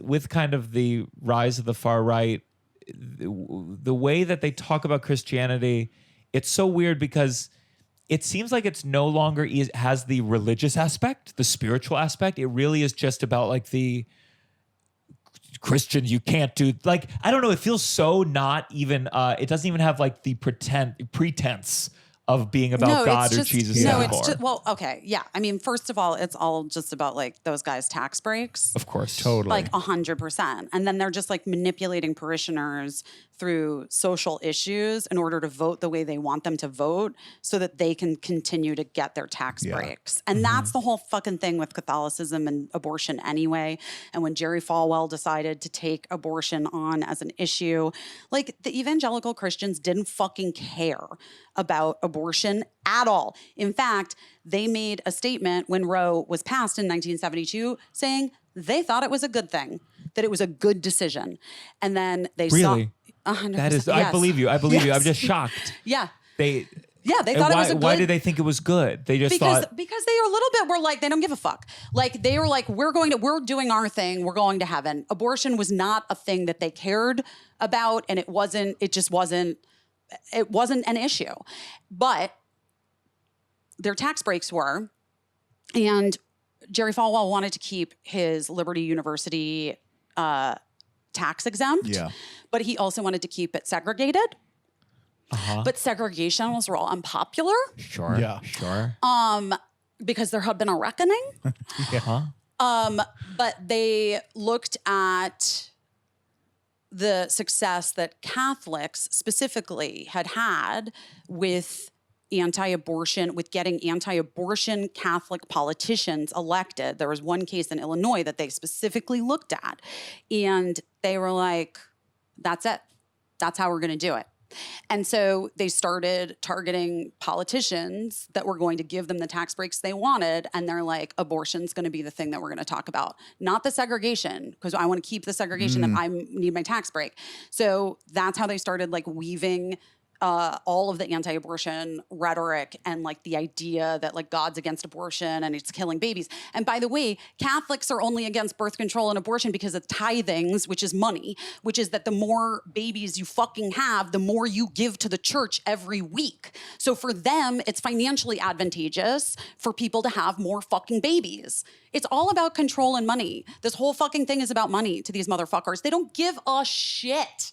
with kind of the rise of the far right, the way that they talk about Christianity, it's so weird because it seems like it's no longer has the religious aspect, the spiritual aspect. It really is just about like the Christians, you can't do, like, I don't know. It feels so not even, it doesn't even have like the pretense of being about God or Jesus anymore. It's just, well, okay. Yeah. I mean, first of all, it's all just about like those guys' tax breaks. Of course. Totally. Like 100%. And then they're just like manipulating parishioners through social issues in order to vote the way they want them to vote so that they can continue to get their tax breaks. And that's the whole fucking thing with Catholicism and abortion anyway. And when Jerry Falwell decided to take abortion on as an issue, like the evangelical Christians didn't fucking care about abortion at all. In fact, they made a statement when Roe was passed in 1972 saying they thought it was a good thing, that it was a good decision. And then they saw... 100%. That is, yes. I believe you. I'm just shocked. Yeah. They thought it was a good... Why did they think it was good? They just thought... Because they were a little bit, were like, they don't give a fuck. Like, they were like, we're doing our thing. We're going to heaven. Abortion was not a thing that they cared about. And it wasn't an issue. But their tax breaks were. And Jerry Falwell wanted to keep his Liberty University tax exempt. Yeah. But he also wanted to keep it segregated. But segregation was real unpopular. Sure. Yeah. Sure. Because there had been a reckoning. But they looked at the success that Catholics specifically had with anti-abortion, with getting anti-abortion Catholic politicians elected. There was one case in Illinois that they specifically looked at. And they were like, that's it. That's how we're going to do it. And so they started targeting politicians that were going to give them the tax breaks they wanted. And they're like, abortion's going to be the thing that we're going to talk about, not the segregation, because I want to keep the segregation if I need my tax break. So that's how they started like weaving all of the anti-abortion rhetoric and like the idea that like God's against abortion and it's killing babies. And by the way, Catholics are only against birth control and abortion because of tithings, which is money, which is that the more babies you fucking have, the more you give to the church every week. So for them, it's financially advantageous for people to have more fucking babies. It's all about control and money. This whole fucking thing is about money to these motherfuckers. They don't give a shit.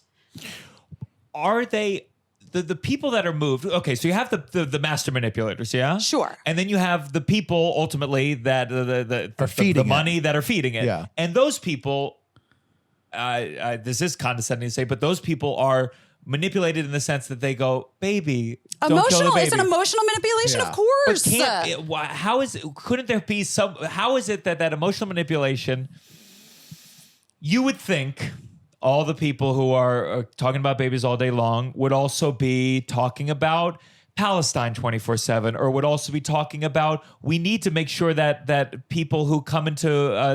Are they... The people that are moved, okay, so you have the master manipulators, yeah? Sure. And then you have the people, ultimately, that are feeding the money that are feeding it. Yeah. And those people, this is condescending to say, but those people are manipulated in the sense that they go, baby, don't kill the baby. It's an emotional manipulation, of course. But couldn't there be how is it that emotional manipulation, you would think... all the people who are talking about babies all day long would also be talking about Palestine 24/7, or would also be talking about we need to make sure that people who come into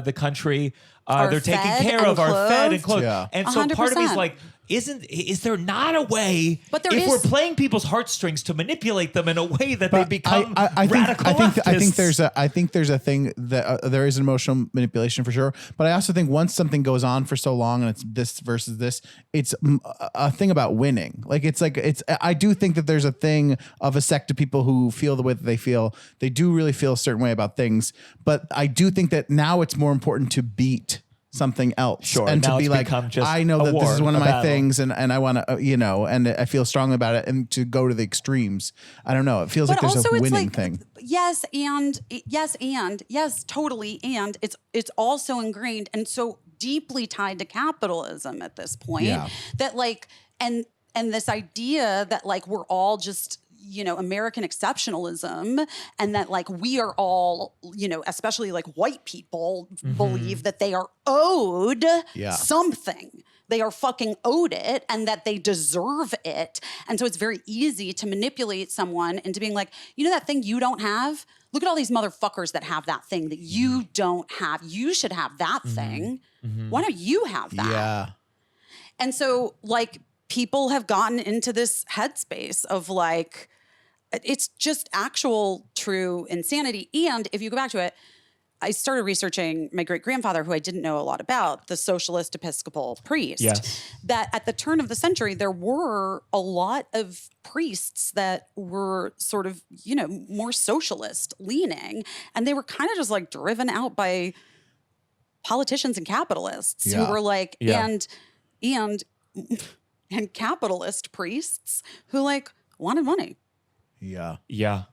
the country, they're taken care of, are fed and clothed. Yeah. And so 100%. Part of me is like, is there not a way, if we're playing people's heartstrings, to manipulate them in a way that they become radical leftists? I think there's a thing that there is an emotional manipulation for sure. But I also think once something goes on for so long and it's this versus this, it's a thing about winning. I do think that there's a thing of a sect of people who feel the way that they feel. They do really feel a certain way about things. But I do think that now it's more important to beat something else. Sure. And now to be like, I know that this is one of my things and I want to, and I feel strongly about it, and to go to the extremes. I don't know. It feels like there's a winning thing. Yes, totally. And it's also ingrained and so deeply tied to capitalism at this point that like, and this idea that like, we're all just, American exceptionalism, and that like we are all, especially like white people believe that they are owed something. They are fucking owed it, and that they deserve it. And so it's very easy to manipulate someone into being like, that thing you don't have? Look at all these motherfuckers that have that thing that you don't have. You should have that thing. Why don't you have that? Yeah. And so like people have gotten into this headspace of like, it's just actual true insanity. And if you go back to it, I started researching my great-grandfather, who I didn't know a lot about, the socialist Episcopal priest, Yes. that at the turn of the century, there were a lot of priests that were sort of, more socialist leaning. And they were kind of just like driven out by politicians and capitalists who were like, and capitalist priests who like wanted money. Yeah. Yeah.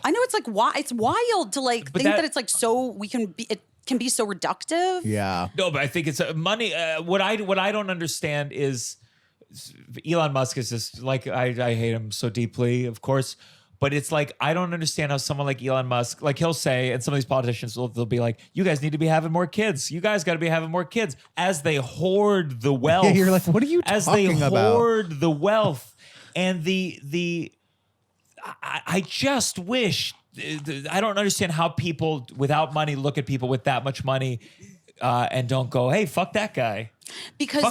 I know it's like it's wild to like think that it's like so it can be so reductive. Yeah. No, but I think it's money. What I don't understand is Elon Musk is just like I hate him so deeply, of course. But it's like I don't understand how someone like Elon Musk, like he'll say, and some of these politicians they'll be like, "You guys need to be having more kids. You guys got to be having more kids." As they hoard the wealth. Yeah, you're like, what are you as talking they about? hoard the wealth and I just wish. I don't understand how people without money look at people with that much money and don't go, "Hey, fuck that guy." Because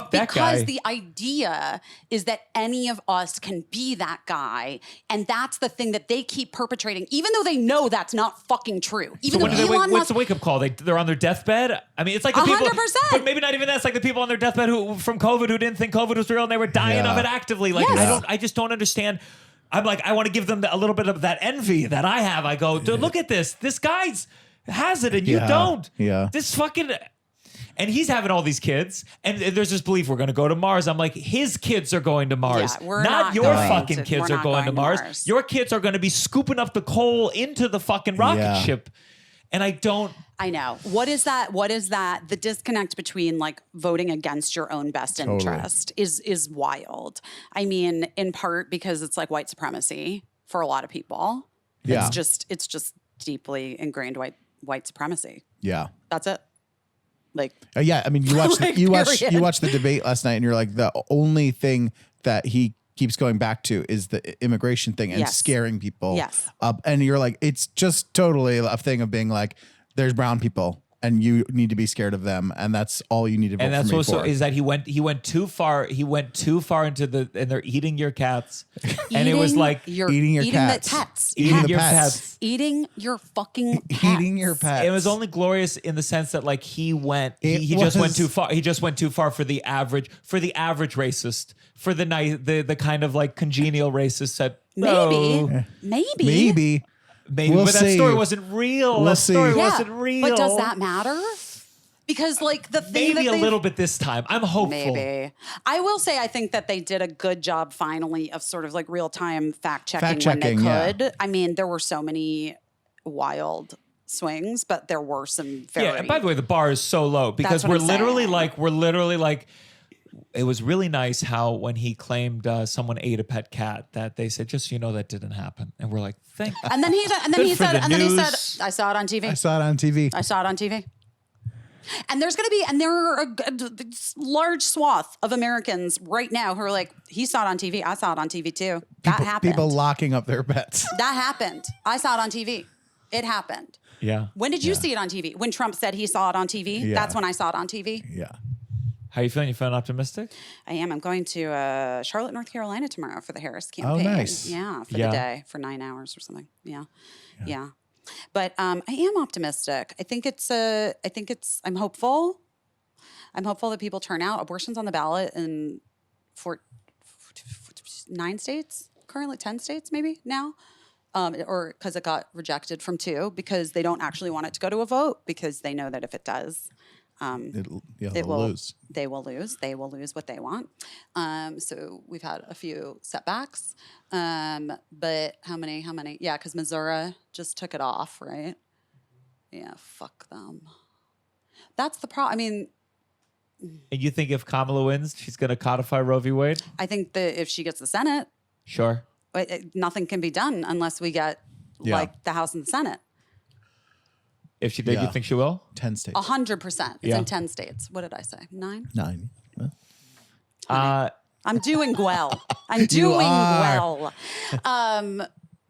the idea is that any of us can be that guy, and that's the thing that they keep perpetrating, even though they know that's not fucking true. Even though Elon what's Musk, the wake up call? They're on their deathbed. I mean, it's like the people, 100%. but maybe not even that. It's like the people on their deathbed from COVID who didn't think COVID was real and they were dying of it actively. Like Yes. I just don't understand. I'm like, I want to give them a little bit of that envy that I have. I go, dude, look at this. This guy's has it and you don't. Yeah. This fucking. And he's having all these kids, and there's this belief we're going to go to Mars. I'm like, his kids are going to Mars. Yeah, we're not not your going fucking to- kids we're are not going to going to Mars. Mars. Your kids are going to be scooping up the coal into the fucking rocket ship. And I don't. I know. What is that? The disconnect between like voting against your own best interest is wild. I mean, in part because it's like white supremacy for a lot of people. Yeah. It's just deeply ingrained white supremacy. Yeah. That's it. Like, Yeah, I mean, you watched Like, you watched period. you watched the debate last night, and you're like, the only thing that he keeps going back to is the immigration thing and Yes. scaring people. Yes. And you're like, it's just totally a thing of being like, there's brown people, and you need to be scared of them, and that's all you need to vote And that's for me what's for. is that he went too far. He went too far into and they're eating your cats, and it was like eating your cats. the pets. Eating the your pets. pets. Eating your fucking pets. Eating your pets. It was only glorious in the sense that like he It just went was- too far. He just went too far for the average racist, for the kind of like congenial racist that Maybe. maybe, We'll but that see. story wasn't real. We'll that see. story Yeah, wasn't real. but does that matter? Because like the thing Maybe that a they little bit this time. I'm hopeful. Maybe. I will say I think that they did a good job finally of sort of like real time fact checking when they could. yeah. I mean, there were so many wild swings, but there were some very Yeah, and by the way, the bar is so low because That's what I'm we're literally like, it was really nice how when he claimed someone ate a pet cat that they said, just so you know, that didn't happen, and we're like, thank. And then he Good for said, the he news. said, I saw it on TV. I saw it on TV. I saw it on TV. And there are a large swath of Americans right now who are like, he saw it on TV. I saw it on TV too. That happened. People locking up their pets. That happened. I saw it on TV. It happened. Yeah. When did you see it on TV? When Trump said he saw it on TV? Yeah. That's when I saw it on TV. Yeah. How you feeling? You feeling optimistic? I am. I'm going to Charlotte, North Carolina tomorrow for the Harris campaign. nice. Yeah, for Yeah. the day, for 9 hours or something. Yeah. But I am optimistic. I'm hopeful. I'm hopeful that people turn out. Abortion's on the ballot in 9 states, currently 10 states maybe now. Or because it got rejected from 2 because they don't actually want it to go to a vote because they know that if it does, They'll lose. they will lose. They will lose what they want. So we've had a few setbacks. But how many? Yeah, because Missouri just took it off, right? Yeah, fuck them. That's the problem. I mean, And you think if Kamala wins, she's going to codify Roe v. Wade? I think that if she gets the Senate, Sure. nothing can be done unless we get like the House and the Senate. If she did, you Yeah. think she will? 10 states. 100%. It's Yeah. in 10 states. What did I say? 9? 9. I'm doing well. I'm You doing are. well.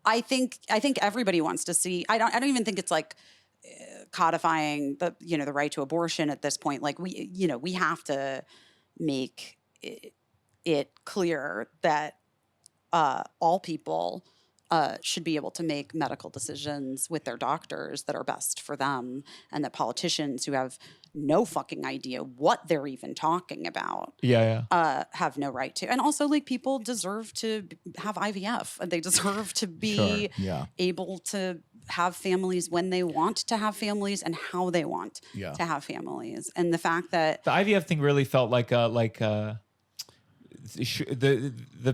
I think everybody wants to see. I don't even think it's like codifying the right to abortion at this point. Like we have to make it clear that all people should be able to make medical decisions with their doctors that are best for them, and that politicians who have no fucking idea what they're even talking about have no right to. And also, like, people deserve to have IVF. They deserve to be able to have families when they want to have families and how they want to have families. And the fact that the IVF thing really felt like the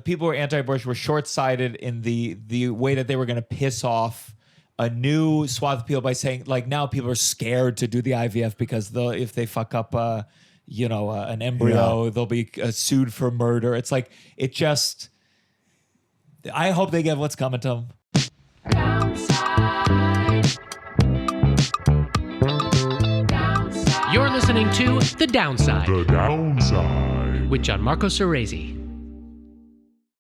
people who were anti-abortion were short-sighted in the way that they were going to piss off a new swath of people by saying, like, now people are scared to do the IVF because if they fuck up an embryo, they'll be sued for murder. It's like, it just, I hope they get what's coming to them. You're listening to The Downside. The Downside. With Gianmarco Soresi.